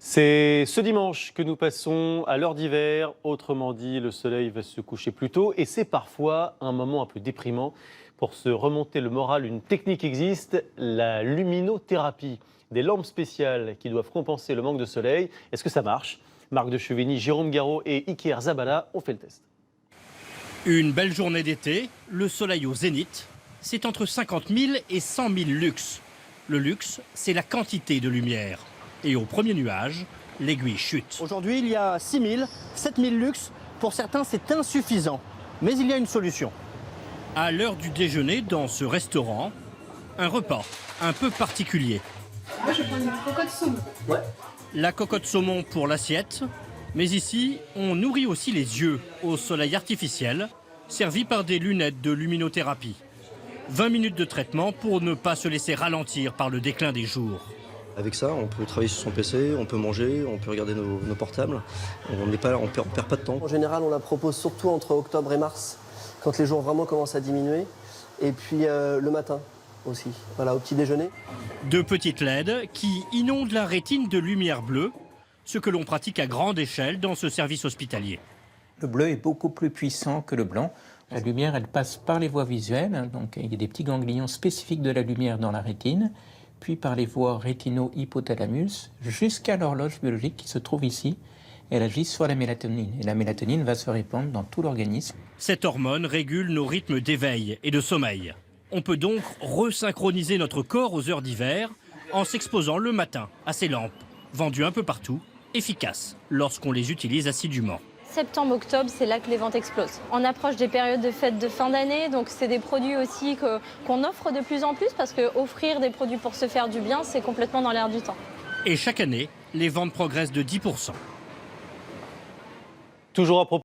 C'est ce dimanche que nous passons à l'heure d'hiver. Autrement dit, le soleil va se coucher plus tôt et c'est parfois un moment un peu déprimant. Pour se remonter le moral, une technique existe, la luminothérapie. Des lampes spéciales qui doivent compenser le manque de soleil. Est-ce que ça marche? Marc de Chevigny, Jérôme Garot et Iker Zabala ont fait le test. Une belle journée d'été, le soleil au zénith, c'est entre 50 000 et 100 000 lux. Le lux, c'est la quantité de lumière. Et au premier nuage, l'aiguille chute. Aujourd'hui, il y a 6 000, 7 000 lux. Pour certains, c'est insuffisant. Mais il y a une solution. À l'heure du déjeuner, dans ce restaurant, un repas un peu particulier. Moi, je prends une cocotte saumon. La cocotte saumon pour l'assiette. Mais ici, on nourrit aussi les yeux au soleil artificiel, servi par des lunettes de luminothérapie. 20 minutes de traitement pour ne pas se laisser ralentir par le déclin des jours. Avec ça, on peut travailler sur son PC, on peut manger, on peut regarder nos portables. On perd pas de temps. En général, on la propose surtout entre octobre et mars, quand les jours vraiment commencent à diminuer. Et puis le matin aussi, voilà, au petit déjeuner. De petites LED qui inondent la rétine de lumière bleue, ce que l'on pratique à grande échelle dans ce service hospitalier. Le bleu est beaucoup plus puissant que le blanc. La lumière, elle passe par les voies visuelles, donc il y a des petits ganglions spécifiques de la lumière dans la rétine, puis par les voies rétino-hypothalamus, jusqu'à l'horloge biologique qui se trouve ici. Elle agit sur la mélatonine, et la mélatonine va se répandre dans tout l'organisme. Cette hormone régule nos rythmes d'éveil et de sommeil. On peut donc resynchroniser notre corps aux heures d'hiver en s'exposant le matin à ces lampes, vendues un peu partout, efficaces lorsqu'on les utilise assidûment. Septembre-octobre, c'est là que les ventes explosent. On approche des périodes de fêtes de fin d'année, donc c'est des produits aussi qu'on offre de plus en plus parce qu'offrir des produits pour se faire du bien, c'est complètement dans l'air du temps. Et chaque année, les ventes progressent de 10%. Toujours à propos